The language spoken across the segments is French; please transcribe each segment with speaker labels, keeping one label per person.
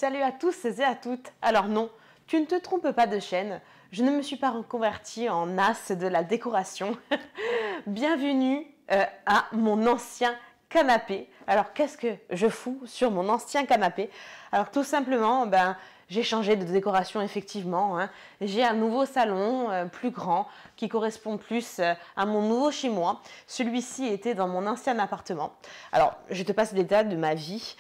Speaker 1: Salut à tous et à toutes. Alors non, tu ne te trompes pas de chaîne, je ne me suis pas reconvertie en as de la décoration. Bienvenue à mon ancien canapé. Alors qu'est-ce que je fous sur mon ancien canapé? Alors tout simplement, j'ai changé de décoration effectivement. J'ai un nouveau salon plus grand qui correspond plus à mon nouveau chez moi. Celui-ci était dans mon ancien appartement. Alors je te passe les détails de ma vie.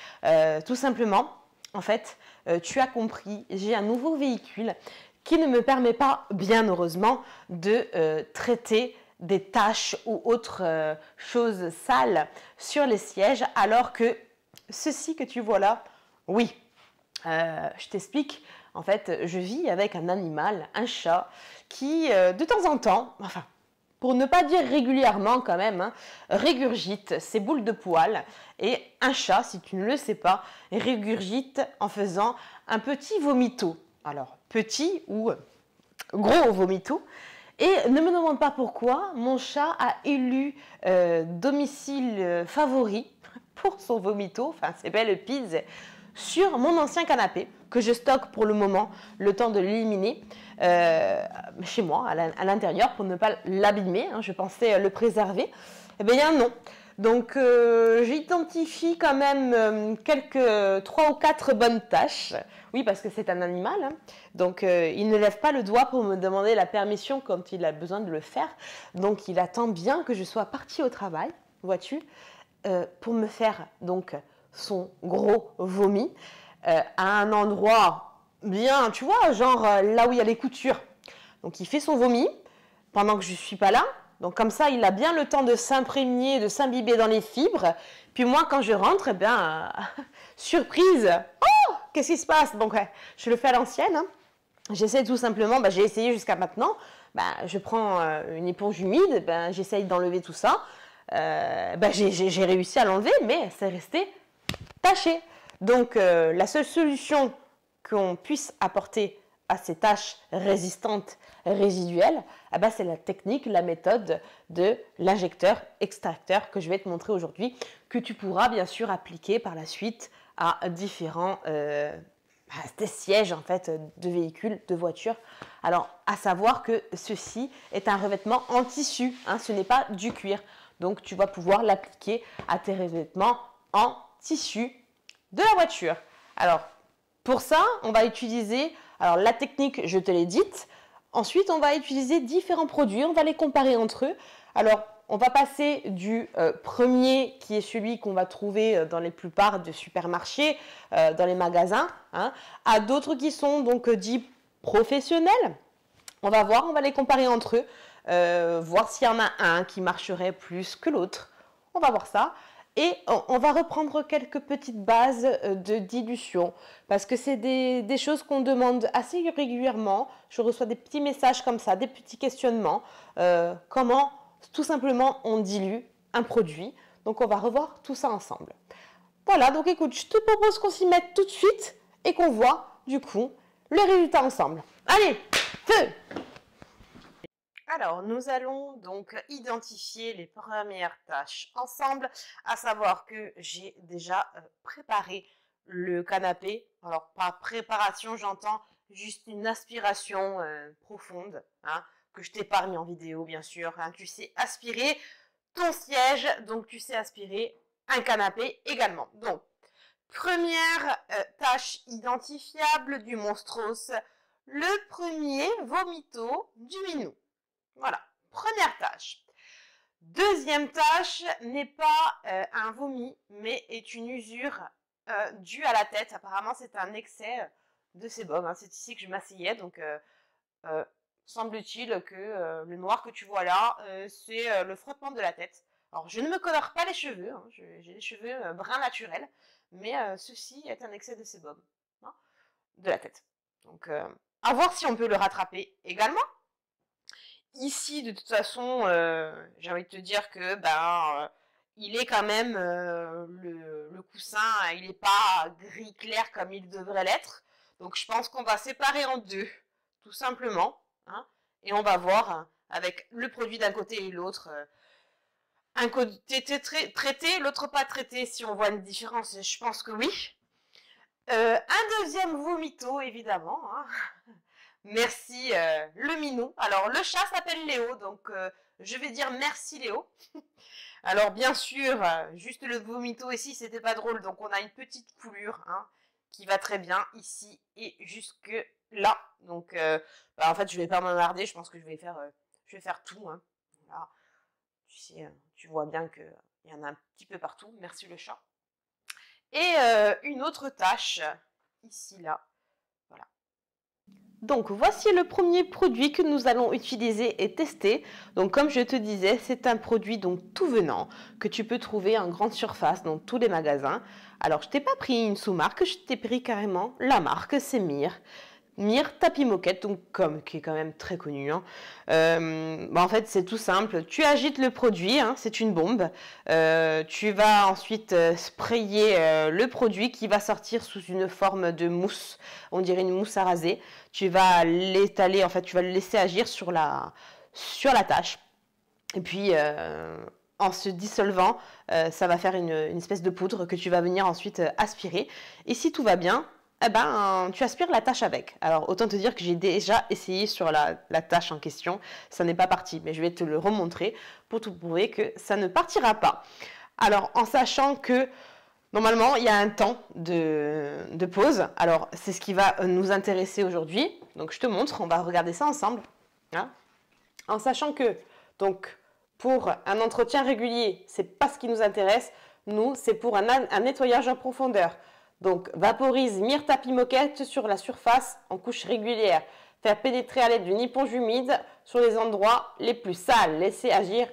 Speaker 1: Tout simplement, en fait, tu as compris, j'ai un nouveau véhicule qui ne me permet pas, bien heureusement, de traiter des taches ou autres choses sales sur les sièges, alors que ceci que tu vois là, oui, je t'explique. En fait, je vis avec un animal, un chat, qui de temps en temps, enfin, pour ne pas dire régulièrement quand même, régurgite ses boules de poils. Et un chat, si tu ne le sais pas, régurgite en faisant un petit vomito. Alors, petit ou gros vomito. Et ne me demande pas pourquoi, mon chat a élu domicile favori pour son vomito, enfin c'est belle pizza, sur mon ancien canapé, que je stocke pour le moment, le temps de l'éliminer chez moi, à l'intérieur, pour ne pas l'abîmer. Je pensais le préserver. Eh bien non. Donc j'identifie quand même quelques 3 ou 4 bonnes tâches. Oui, parce que c'est un animal. Donc il ne lève pas le doigt pour me demander la permission quand il a besoin de le faire. Donc il attend bien que je sois partie au travail, vois-tu, pour me faire donc son gros vomi à un endroit bien, tu vois, genre là où il y a les coutures. Donc il fait son vomi pendant que je ne suis pas là. Donc comme ça, il a bien le temps de s'imprégner, de s'imbiber dans les fibres. Puis moi, quand je rentre, surprise, oh, qu'est-ce qui se passe? Donc ouais, je le fais à l'ancienne. J'essaie tout simplement, j'ai essayé jusqu'à maintenant. Je prends une éponge humide, j'essaye d'enlever tout ça. J'ai réussi à l'enlever, mais c'est resté taché. Donc la seule solution qu'on puisse apporter à ces tâches résistantes, résiduelles, c'est la technique, la méthode de l'injecteur-extracteur que je vais te montrer aujourd'hui, que tu pourras bien sûr appliquer par la suite à différents des sièges en fait de véhicules, de voitures. Alors à savoir que ceci est un revêtement en tissu, ce n'est pas du cuir. Donc tu vas pouvoir l'appliquer à tes revêtements en tissu de la voiture. Alors pour ça, on va utiliser, alors la technique, je te l'ai dite. Ensuite, on va utiliser différents produits, on va les comparer entre eux. Alors, on va passer du premier, qui est celui qu'on va trouver dans les plupart des supermarchés, dans les magasins, à d'autres qui sont donc dits professionnels. On va voir, on va les comparer entre eux, voir s'il y en a un qui marcherait plus que l'autre. On va voir ça. Et on va reprendre quelques petites bases de dilution parce que c'est des choses qu'on demande assez régulièrement. Je reçois des petits messages comme ça, des petits questionnements. Comment tout simplement on dilue un produit. Donc on va revoir tout ça ensemble. Voilà, donc écoute, je te propose qu'on s'y mette tout de suite et qu'on voit du coup le résultat ensemble. Allez, feu! Alors, nous allons donc identifier les premières tâches ensemble, à savoir que j'ai déjà préparé le canapé. Alors, par préparation, j'entends juste une aspiration profonde, que je t'épargne en vidéo, bien sûr. Tu sais aspirer ton siège, donc tu sais aspirer un canapé également. Donc, première tâche identifiable du monstros, le premier vomito du minou. Voilà, première tâche. Deuxième tâche n'est pas un vomi, mais est une usure due à la tête. Apparemment, c'est un excès de sébum. C'est ici que je m'asseyais, donc semble-t-il que le noir que tu vois là, c'est le frottement de la tête. Alors, je ne me colore pas les cheveux, j'ai des cheveux bruns naturels, mais ceci est un excès de sébum de la tête. Donc, à voir si on peut le rattraper également. Ici, de toute façon, j'ai envie de te dire que il est quand même le coussin, il n'est pas gris clair comme il devrait l'être. Donc je pense qu'on va séparer en deux, tout simplement, et on va voir avec le produit d'un côté et l'autre. Un côté traité, l'autre pas traité, si on voit une différence, je pense que oui. Un deuxième vomito, évidemment. Hein. Merci le minou. Alors, le chat s'appelle Léo, donc je vais dire merci Léo. Alors, bien sûr, juste le vomito ici, c'était pas drôle, donc on a une petite coulure hein, qui va très bien ici et jusque là. Donc, en fait, je vais pas m'emmerder, je pense que je vais faire tout. Hein. Voilà. Tu sais, tu vois bien qu'il y en a un petit peu partout. Merci le chat. Et une autre tâche, ici, là. Voilà. Donc, voici le premier produit que nous allons utiliser et tester. Donc, comme je te disais, c'est un produit donc tout venant que tu peux trouver en grande surface dans tous les magasins. Alors, je t'ai pas pris une sous-marque, je t'ai pris carrément la marque, c'est Mir. Mir Tapis Moquette, donc qui est quand même très connu. Hein. En fait, c'est tout simple. Tu agites le produit, hein, c'est une bombe. Tu vas ensuite sprayer le produit qui va sortir sous une forme de mousse. On dirait une mousse à raser. Tu vas l'étaler, en fait, tu vas le laisser agir sur la tâche. Et puis, en se dissolvant, ça va faire une espèce de poudre que tu vas venir ensuite aspirer. Et si tout va bien, eh ben, tu aspires la tâche avec. Alors, autant te dire que j'ai déjà essayé sur la tâche en question. Ça n'est pas parti, mais je vais te le remontrer pour te prouver que ça ne partira pas. Alors, en sachant que, normalement, il y a un temps de pause. Alors, c'est ce qui va nous intéresser aujourd'hui. Donc, je te montre, on va regarder ça ensemble. Hein, en sachant que, donc, pour un entretien régulier, c'est pas ce qui nous intéresse. Nous, c'est pour un nettoyage en profondeur. Donc, vaporise Mir Tapis Moquette sur la surface en couche régulière. Faire pénétrer à l'aide d'une éponge humide sur les endroits les plus sales. Laisser agir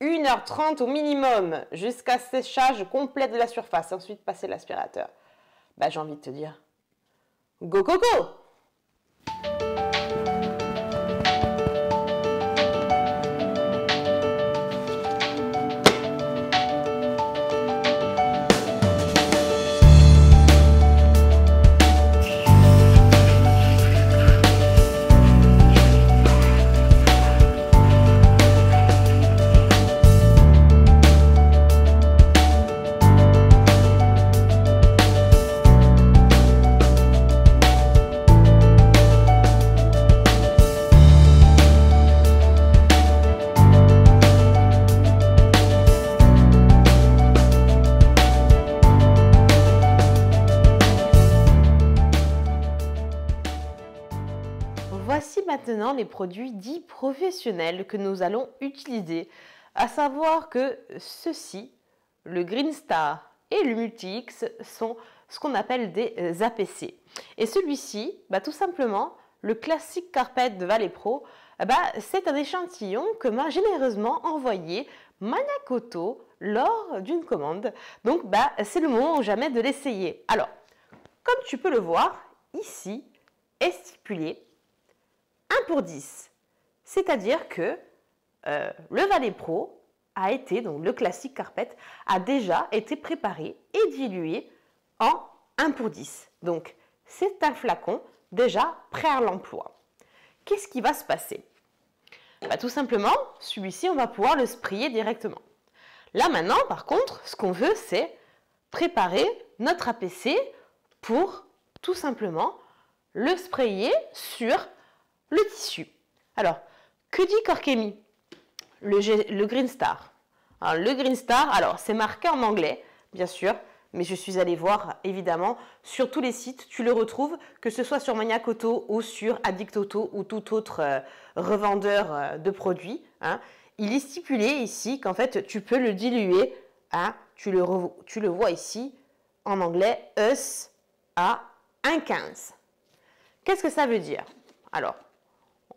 Speaker 1: 1h30 au minimum jusqu'à séchage complet de la surface. Ensuite, passer l'aspirateur. Bah, j'ai envie de te dire, go, go, go! Voici maintenant les produits dits professionnels que nous allons utiliser, à savoir que ceux-ci, le Green Star et le Multi-X, sont ce qu'on appelle des APC. Et celui-ci, tout simplement, le Classic Carpet de Valley Pro, c'est un échantillon que m'a généreusement envoyé Maniacoto lors d'une commande. Donc, c'est le moment ou jamais de l'essayer. Alors, comme tu peux le voir, ici est stipulé 1 pour 10. C'est-à-dire que le Valley Pro a été, donc le Classic Carpet, a déjà été préparé et dilué en 1 pour 10. Donc, c'est un flacon déjà prêt à l'emploi. Qu'est-ce qui va se passer? Tout simplement, celui-ci, on va pouvoir le sprayer directement. Là, maintenant, par contre, ce qu'on veut, c'est préparer notre APC pour, tout simplement, le sprayer sur le tissu. Alors, que dit Corkemi? Le Green Star. Alors, le Green Star, alors c'est marqué en anglais, bien sûr, mais je suis allée voir, évidemment, sur tous les sites, tu le retrouves, que ce soit sur Maniacoto ou sur Addictoto ou tout autre revendeur de produits. Hein. Il est stipulé ici qu'en fait, tu peux le diluer, hein, tu le vois ici, en anglais, US à 1,15. Qu'est-ce que ça veut dire? Alors,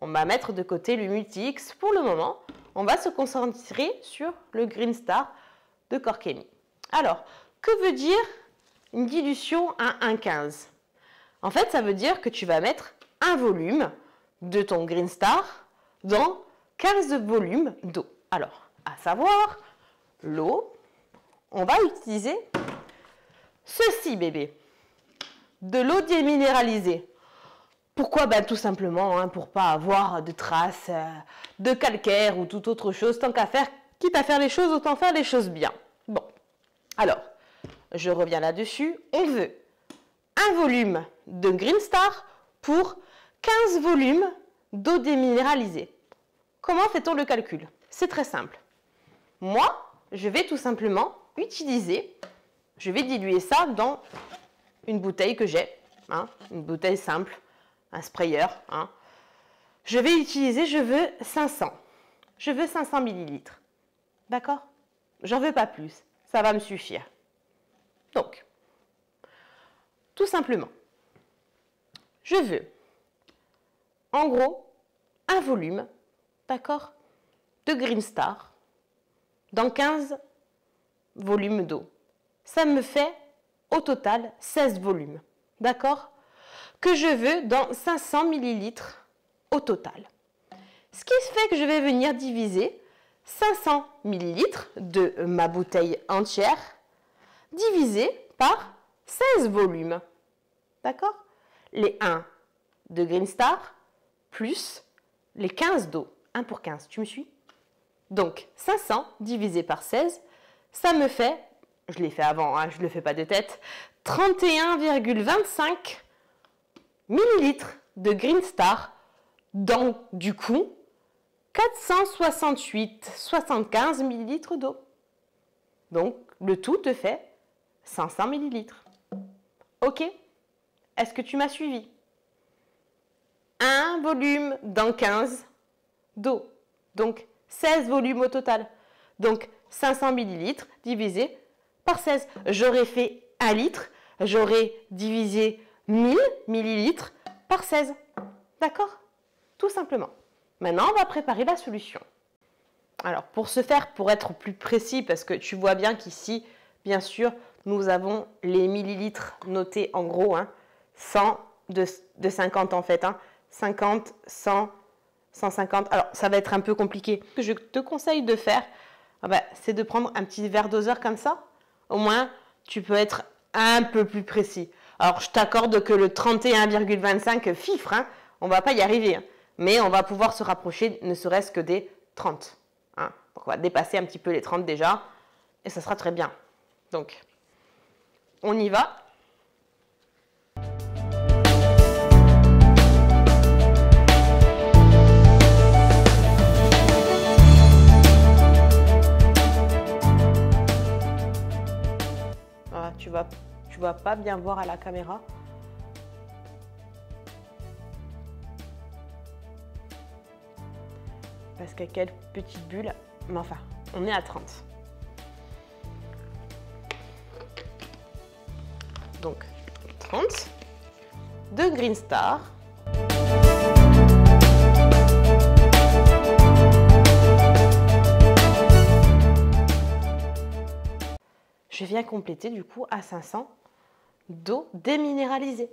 Speaker 1: on va mettre de côté le Multi-X pour le moment. On va se concentrer sur le Green Star de Corkemi. Alors, que veut dire une dilution à 1,15? En fait, ça veut dire que tu vas mettre un volume de ton Green Star dans 15 volumes d'eau. Alors, à savoir, l'eau, on va utiliser ceci, bébé. De l'eau déminéralisée. Pourquoi? Tout simplement pour pas avoir de traces de calcaire ou toute autre chose. Tant qu'à faire, quitte à faire les choses, autant faire les choses bien. Bon, alors, je reviens là-dessus. On veut un volume de Green Star pour 15 volumes d'eau déminéralisée. Comment fait-on le calcul? C'est très simple. Moi, je vais tout simplement utiliser, je vais diluer ça dans une bouteille que j'ai, hein, une bouteille simple, un sprayer. Hein. Je vais utiliser, je veux 500. Je veux 500 millilitres. D'accord? J'en veux pas plus. Ça va me suffire. Donc, tout simplement, je veux, en gros, un volume, d'accord, de Green Star dans 15 volumes d'eau. Ça me fait au total 16 volumes, d'accord, que je veux dans 500 millilitres au total. Ce qui fait que je vais venir diviser 500 millilitres de ma bouteille entière divisé par 16 volumes. D'accord? Les 1 de Green Star plus les 15 d'eau. 1 pour 15, tu me suis? Donc 500 divisé par 16, ça me fait, je l'ai fait avant, hein, je ne le fais pas de tête, 31,25 millilitres de Green Star dans, du coup, 468,75 millilitres d'eau. Donc, le tout te fait 500 millilitres. Ok? Est-ce que tu m'as suivi? Un volume dans 15 d'eau. Donc, 16 volumes au total. Donc, 500 millilitres divisé par 16. J'aurais fait 1 litre. J'aurais divisé 1000 millilitres par 16. D'accord? Tout simplement. Maintenant, on va préparer la solution. Alors, pour ce faire, pour être plus précis, parce que tu vois bien qu'ici, bien sûr, nous avons les millilitres notés en gros, hein, 100 de 50 en fait, hein, 50, 100, 150. Alors, ça va être un peu compliqué. Ce que je te conseille de faire, c'est de prendre un petit verre doseur comme ça. Au moins, tu peux être un peu plus précis. Alors, je t'accorde que le 31,25 fifre, hein, on ne va pas y arriver. Hein. Mais on va pouvoir se rapprocher ne serait-ce que des 30. Hein. Donc on va dépasser un petit peu les 30 déjà, et ça sera très bien. Donc, on y va. Voilà, tu vas pas bien voir à la caméra. Parce qu'il y a quelques petites bulles, mais enfin, on est à 30. Donc, 30 de Green Star. Je viens compléter du coup à 500 d'eau déminéralisée.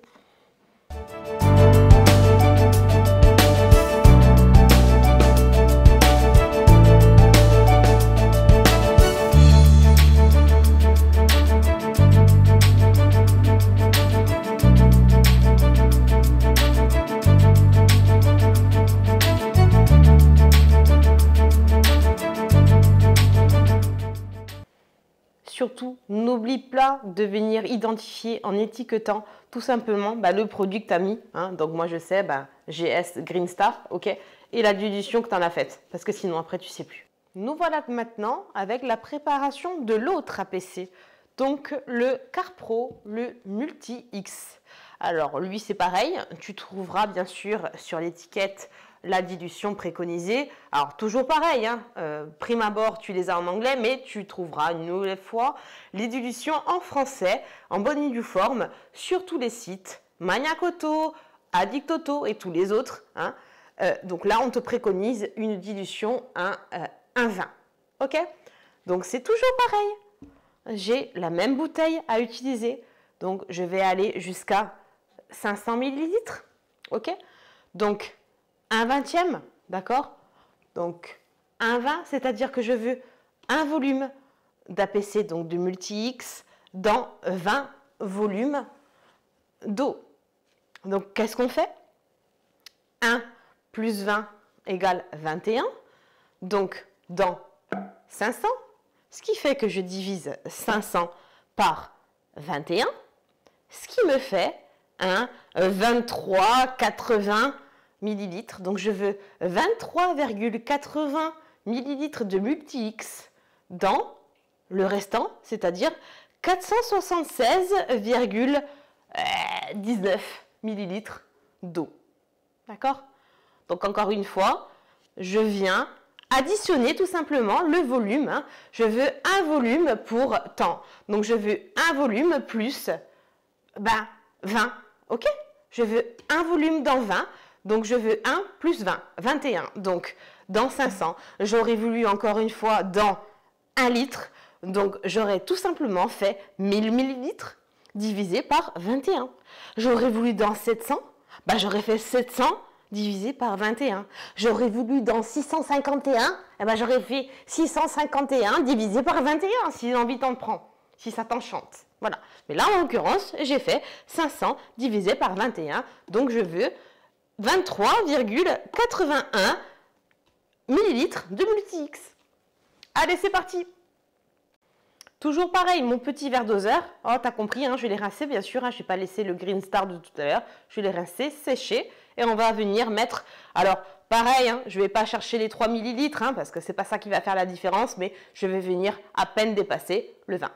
Speaker 1: Surtout, n'oublie pas de venir identifier en étiquetant tout simplement le produit que tu as mis. Hein. Donc moi je sais, GS Green Star, ok, et la dilution que tu en as faite, parce que sinon après tu ne sais plus. Nous voilà maintenant avec la préparation de l'autre APC, donc le CarPro, le Multi-X. Alors lui c'est pareil, tu trouveras bien sûr sur l'étiquette la dilution préconisée. Alors toujours pareil, hein, prime abord tu les as en anglais, mais tu trouveras une nouvelle fois les dilutions en français, en bonne et due forme, sur tous les sites, Maniac Auto, Addict Auto et tous les autres. Hein. Donc là on te préconise une dilution à 1,20. Ok? Donc c'est toujours pareil. J'ai la même bouteille à utiliser, donc je vais aller jusqu'à 500 millilitres. Ok? Donc 1/20, d'accord? Donc 1,20, c'est-à-dire que je veux un volume d'APC, donc de Multi-X, dans 20 volumes d'eau. Donc qu'est-ce qu'on fait? 1 plus 20 égale 21, donc dans 500, ce qui fait que je divise 500 par 21, Ce qui me fait 23,80 millilitres. Donc, je veux 23,80 millilitres de multi-X dans le restant, c'est-à-dire 476,19 millilitres d'eau. D'accord? Donc, encore une fois, je viens additionner tout simplement le volume. Je veux un volume pour temps. Donc, je veux un volume plus 20. OK? Je veux un volume dans 20. Donc, je veux 1 plus 20. 21. Donc, dans 500. J'aurais voulu encore une fois dans 1 litre. Donc, j'aurais tout simplement fait 1000 millilitres divisé par 21. J'aurais voulu dans 700. J'aurais fait 700 divisé par 21. J'aurais voulu dans 651, j'aurais fait 651 divisé par 21, si l'envie t'en prend, si ça t'enchante. Voilà. Mais là, en l'occurrence, j'ai fait 500 divisé par 21, donc je veux 23,81 millilitres de multi-X. Allez, c'est parti. Toujours pareil, mon petit verre doseur. Oh, t'as compris, je vais les rincer, bien sûr. Je ne vais pas laisser le Green Star de tout à l'heure. Je vais les rincer, sécher. Et on va venir mettre... Alors, pareil, je ne vais pas chercher les 3 millilitres, parce que ce n'est pas ça qui va faire la différence. Mais je vais venir à peine dépasser le 20.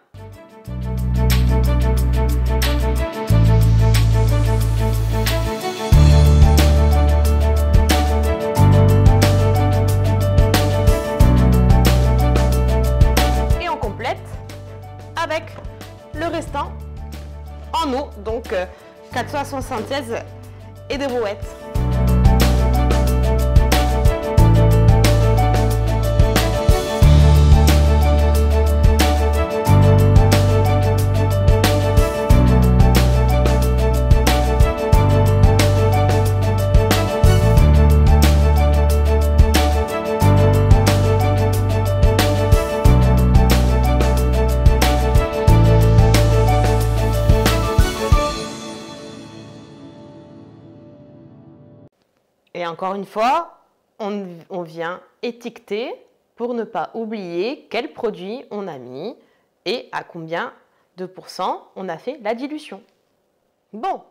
Speaker 1: Avec le restant en eau, donc 476 et de brouettes. Et encore une fois, on vient étiqueter pour ne pas oublier quel produit on a mis et à combien de pourcents on a fait la dilution. Bon,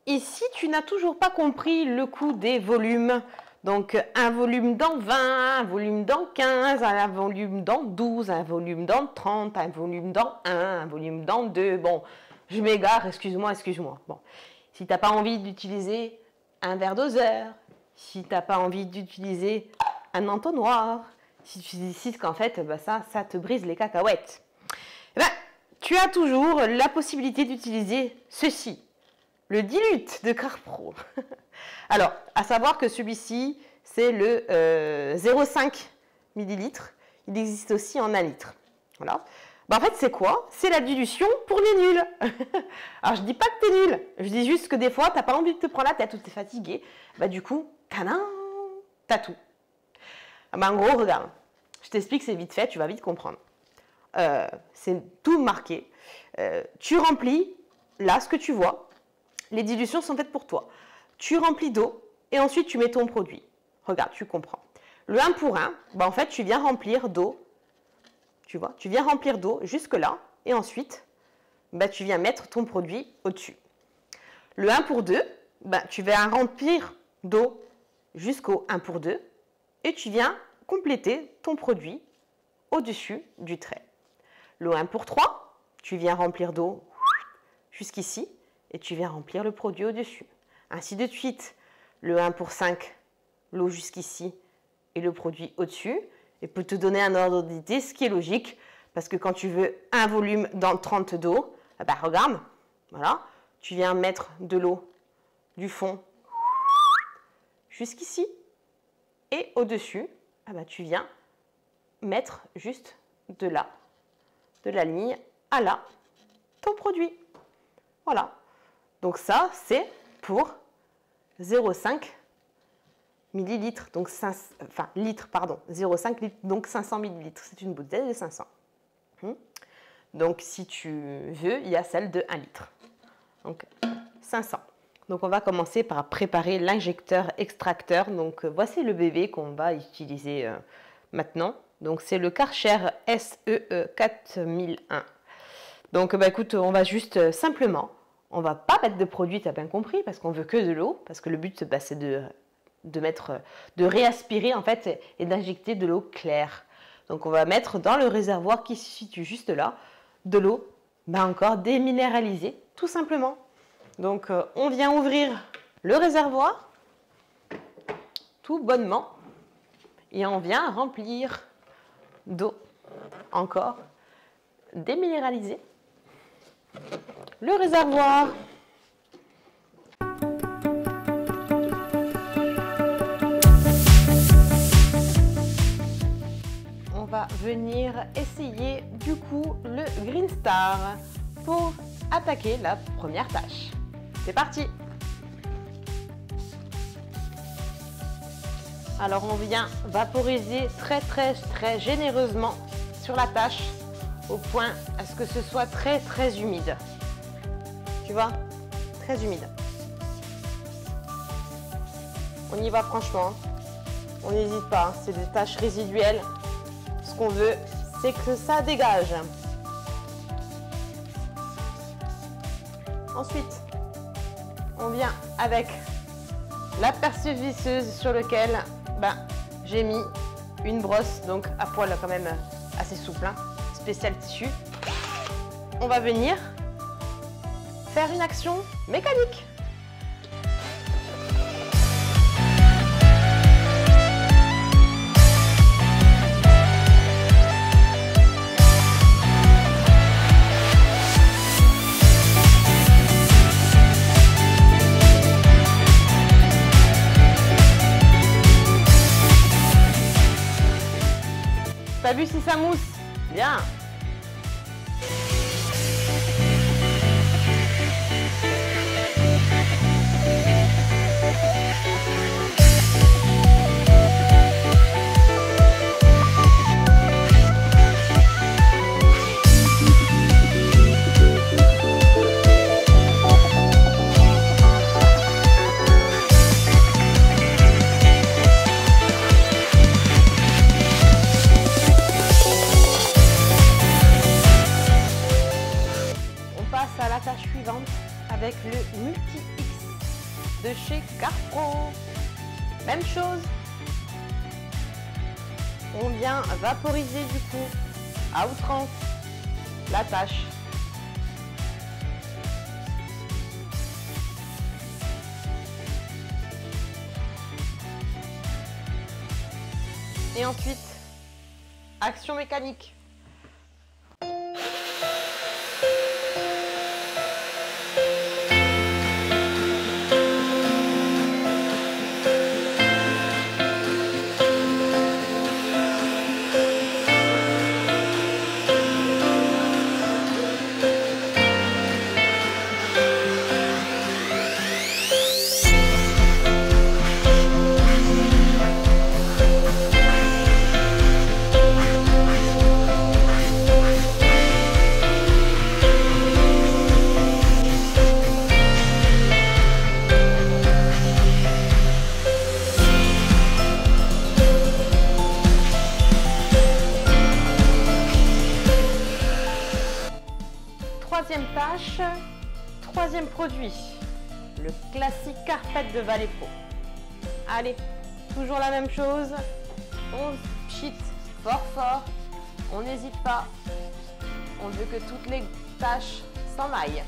Speaker 1: ici tu n'as toujours pas compris le coût des volumes. Donc un volume dans 20, un volume dans 15, un volume dans 12, un volume dans 30, un volume dans 1, un volume dans 2. Bon, je m'égare, excuse-moi. Bon, si tu n'as pas envie d'utiliser un verre doseur, si tu n'as pas envie d'utiliser un entonnoir, si tu décides qu'en fait, ça te brise les cacahuètes, tu as toujours la possibilité d'utiliser ceci, le dilute de Carpro. Alors, à savoir que celui-ci, c'est le 0,5 millilitres. Il existe aussi en 1 litre. Voilà. En fait, c'est quoi? C'est la dilution pour les nuls. Alors, je dis pas que tu es nul. Je dis juste que des fois, tu n'as pas envie de te prendre la tête ou tu es fatigué. Du coup, t'as tout. En gros, regarde. Je t'explique, c'est vite fait, tu vas vite comprendre. C'est tout marqué. Tu remplis, là, ce que tu vois. Les dilutions sont faites pour toi. Tu remplis d'eau et ensuite, tu mets ton produit. Regarde, tu comprends. Le 1 pour 1, en fait, tu viens remplir d'eau. Tu vois, tu viens remplir d'eau jusque-là et ensuite, tu viens mettre ton produit au-dessus. Le 1 pour 2, tu vas remplir d'eau jusqu'au 1 pour 2 et tu viens compléter ton produit au-dessus du trait. Le 1 pour 3, tu viens remplir d'eau jusqu'ici et tu viens remplir le produit au-dessus. Ainsi de suite, le 1 pour 5, l'eau jusqu'ici et le produit au-dessus. Et pour te donner un ordre d'idée, ce qui est logique, parce que quand tu veux un volume dans 30 d'eau, regarde, voilà, tu viens mettre de l'eau du fond jusqu'ici et au-dessus, tu viens mettre juste de là, de la ligne à là, ton produit. Voilà. Donc ça, c'est pour 0,5 millilitres, donc 0,5 litres, donc 500 millilitres. C'est une bouteille de 500. Donc si tu veux, il y a celle de 1 litre. Donc 500. Donc on va commencer par préparer l'injecteur extracteur. Donc voici le bébé qu'on va utiliser maintenant. Donc c'est le Karcher SEE 4001. Donc écoute, on va juste simplement On va pas mettre de produit, tu as bien compris, parce qu'on veut que de l'eau, parce que le but c'est de réaspirer en fait et d'injecter de l'eau claire. Donc on va mettre dans le réservoir qui se situe juste là, de l'eau, encore déminéralisée, tout simplement. Donc on vient ouvrir le réservoir, tout bonnement, et on vient remplir d'eau, encore déminéralisée, le réservoir. On va venir essayer du coup le Green Star pour attaquer la première tâche. C'est parti! Alors on vient vaporiser très généreusement sur la tâche au point à ce que ce soit très humide. Tu vois? Très humide. On y va franchement. On n'hésite pas, c'est des tâches résiduelles. Ce qu'on veut, c'est que ça dégage. Ensuite, on vient avec la perceuse visseuse sur laquelle j'ai mis une brosse, donc à poil quand même assez souple, hein, spécial tissu. On va venir faire une action mécanique. T'as vu si ça mousse? Bien. À la tâche suivante avec le Multi X de chez Carpro. Même chose. On vient vaporiser du coup à outrance la tâche. Et ensuite, action mécanique. Troisième tâche, troisième produit, le classique carpette de Valepro. Allez, toujours la même chose, on cheat fort, on n'hésite pas, on veut que toutes les tâches s'en aillent.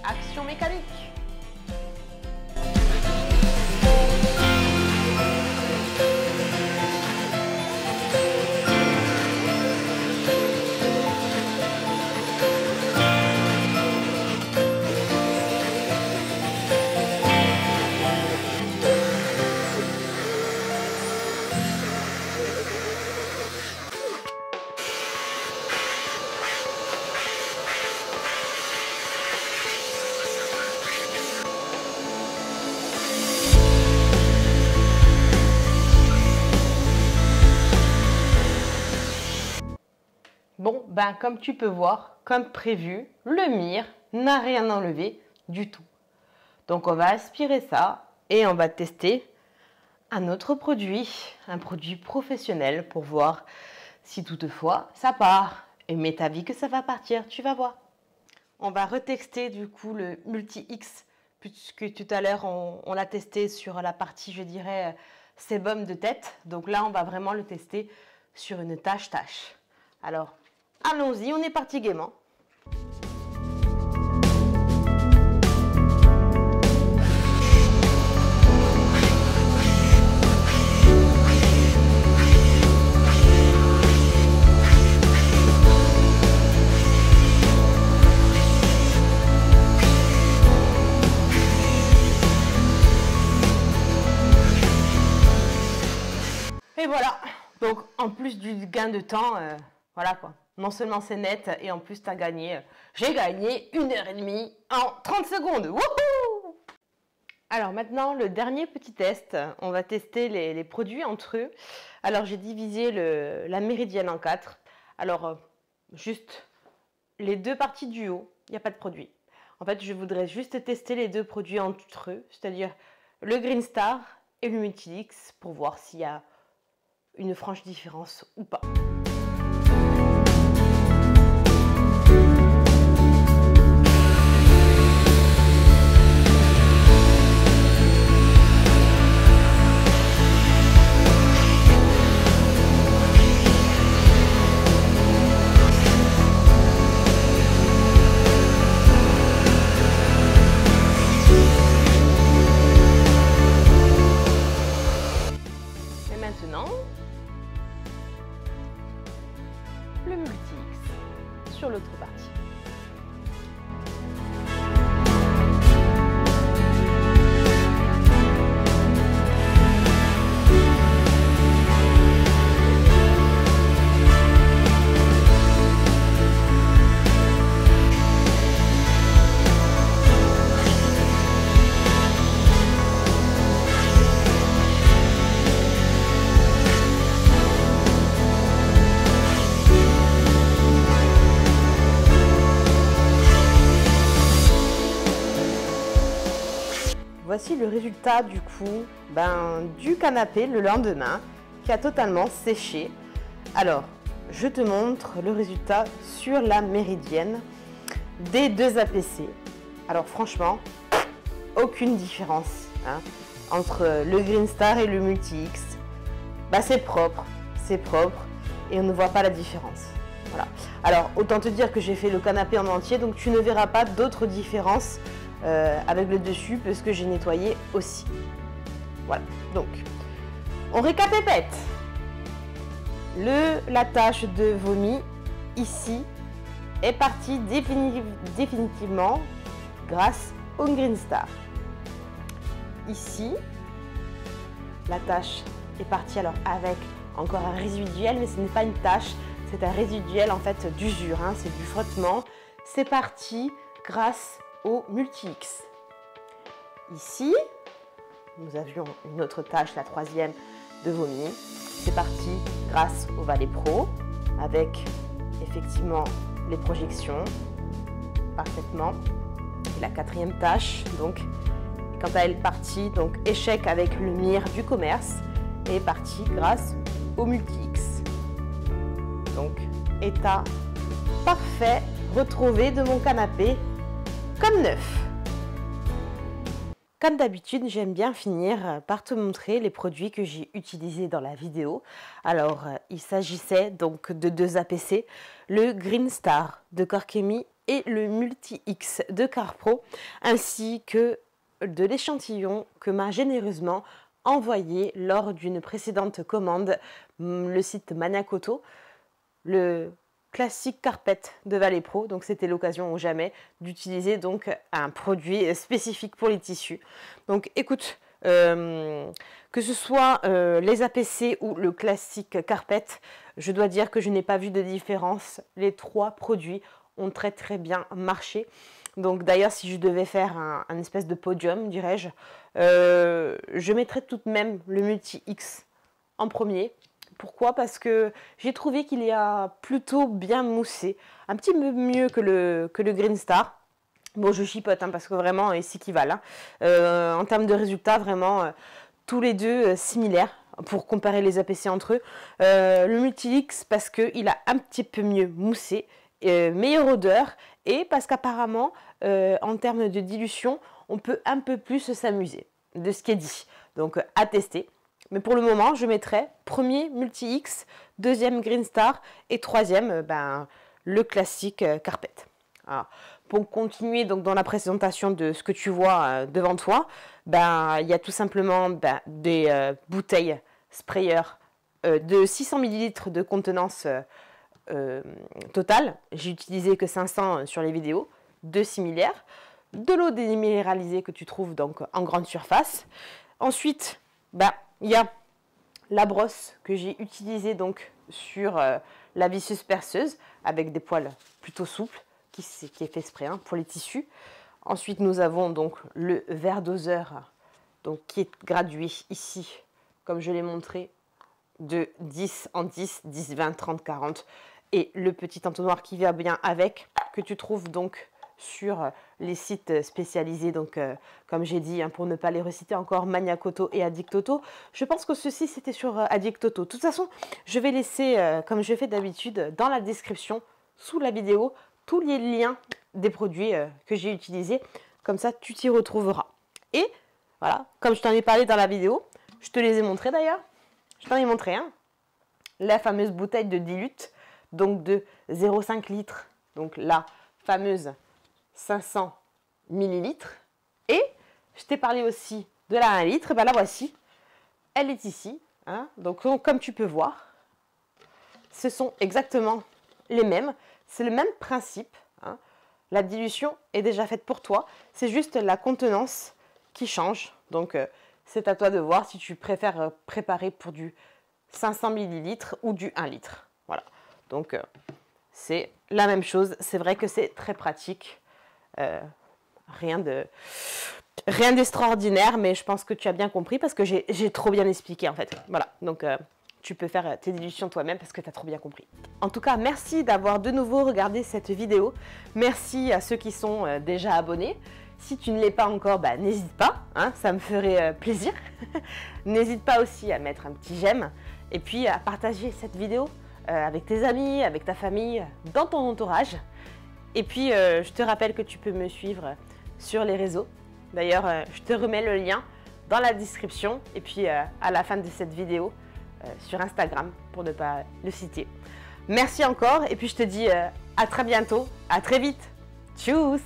Speaker 1: Action mécanique. Bon, comme tu peux voir, comme prévu, le mire n'a rien enlevé du tout. Donc on va aspirer ça et on va tester un autre produit, un produit professionnel pour voir si toutefois ça part. Et mets ta vie que ça va partir, tu vas voir. On va retester du coup le Multi-X, puisque tout à l'heure on l'a testé sur la partie, je dirais, sébum de tête. Donc là, on va vraiment le tester sur une tâche. Alors, allons-y, on est parti gaiement. Et voilà, donc en plus du gain de temps, voilà quoi. Non seulement c'est net, et en plus tu as gagné, j'ai gagné 1h30 en 30 secondes. Wouhou! Alors maintenant, le dernier petit test, on va tester les produits entre eux. Alors j'ai divisé la méridienne en 4. Alors juste les deux parties du haut, il n'y a pas de produit. En fait, je voudrais juste tester les deux produits entre eux, c'est-à-dire le Green Star et le Multi-X pour voir s'il y a une franche différence ou pas. Et maintenant, le Multi-X sur l'autre partie. Voici le résultat du coup du canapé le lendemain qui a totalement séché. Alors, je te montre le résultat sur la méridienne des deux APC. Alors franchement, aucune différence entre le Green Star et le Multi-X. C'est propre et on ne voit pas la différence. Voilà. Alors, autant te dire que j'ai fait le canapé en entier, donc tu ne verras pas d'autres différences avec le dessus parce que j'ai nettoyé aussi. Voilà, donc on récapépète. La tache de vomi ici est partie définitivement grâce au Green Star. Ici, la tache est partie alors avec encore un résiduel, mais ce n'est pas une tache, c'est un résiduel en fait d'usure, c'est du frottement. C'est parti grâce au Multi-X. Ici, nous avions une autre tâche, la troisième de vomi. C'est parti grâce au Valet Pro avec effectivement les projections parfaitement. Et la quatrième tâche, donc, quant à elle partie, donc échec avec le MIR du commerce, est partie grâce au Multi-X. Donc, état parfait retrouvé de mon canapé comme neuf. Comme d'habitude, j'aime bien finir par te montrer les produits que j'ai utilisés dans la vidéo. Alors, il s'agissait donc de deux APC, le Green Star de Corkemi et le Multi-X de Carpro, ainsi que de l'échantillon que m'a généreusement envoyé lors d'une précédente commande, le site Maniacoto, le classique carpet de Valet Pro. Donc c'était l'occasion ou jamais d'utiliser donc un produit spécifique pour les tissus. Donc écoute, que ce soit les APC ou le classique carpet, je dois dire que je n'ai pas vu de différence. Les trois produits ont très bien marché. Donc d'ailleurs, si je devais faire un espèce de podium, dirais-je, je mettrais tout de même le Multi-X en premier. Pourquoi? Parce que j'ai trouvé qu'il y a plutôt bien moussé, un petit peu mieux que le Green Star. Bon, je chipote parce que vraiment, ils s'équivalent. En termes de résultats, vraiment, tous les deux similaires. pour comparer les APC entre eux. Le Multilix parce qu'il a un petit peu mieux moussé, meilleure odeur, et parce qu'apparemment, en termes de dilution, on peut un peu plus s'amuser de ce qui est dit. Donc à tester. Mais pour le moment, je mettrai premier Multi-X, deuxième Green Star et troisième le classique Carpet. Alors, pour continuer donc dans la présentation de ce que tu vois devant toi, il y a tout simplement des bouteilles sprayer de 600 ml de contenance totale. J'ai utilisé que 500 sur les vidéos, de similaires, de l'eau déminéralisée que tu trouves donc en grande surface. Ensuite, il y a la brosse que j'ai utilisée donc sur la visseuse perceuse avec des poils plutôt souples qui est fait exprès pour les tissus. Ensuite, nous avons donc le verre doseur donc, qui est gradué ici, comme je l'ai montré, de 10 en 10, 10, 20, 30, 40. Et le petit entonnoir qui va bien avec, que tu trouves donc sur les sites spécialisés, donc comme j'ai dit, pour ne pas les reciter encore, Maniacoto et Addictoto. Je pense que ceci c'était sur Addictoto. De toute façon, je vais laisser, comme je fais d'habitude, dans la description, sous la vidéo, tous les liens des produits que j'ai utilisés. Comme ça, tu t'y retrouveras. Et voilà, comme je t'en ai parlé dans la vidéo, je te les ai montrés d'ailleurs. Je t'en ai montré un. La fameuse bouteille de dilute, donc de 0,5 litres. Donc la fameuse 500 millilitres. Et je t'ai parlé aussi de la 1 litre. La voici. Elle est ici. Donc, comme tu peux voir, ce sont exactement les mêmes. C'est le même principe. La dilution est déjà faite pour toi. C'est juste la contenance qui change. Donc, c'est à toi de voir si tu préfères préparer pour du 500 millilitres ou du 1 litre. Voilà. Donc, c'est la même chose. C'est vrai que c'est très pratique. Rien d'extraordinaire, mais je pense que tu as bien compris parce que j'ai trop bien expliqué en fait. Voilà, donc tu peux faire tes dilutions toi-même parce que tu as trop bien compris. En tout cas, merci d'avoir de nouveau regardé cette vidéo. Merci à ceux qui sont déjà abonnés. Si tu ne l'es pas encore, n'hésite pas, ça me ferait plaisir. N'hésite pas aussi à mettre un petit j'aime et puis à partager cette vidéo avec tes amis, avec ta famille, dans ton entourage. Et puis, je te rappelle que tu peux me suivre sur les réseaux. D'ailleurs, je te remets le lien dans la description et puis à la fin de cette vidéo sur Instagram pour ne pas le citer. Merci encore et puis je te dis à très bientôt, à très vite. Tchuss!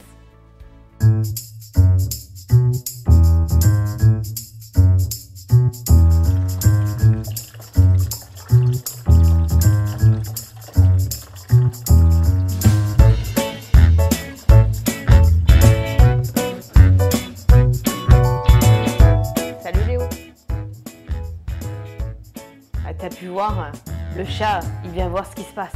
Speaker 1: Tu as pu voir, le chat, il vient voir ce qui se passe.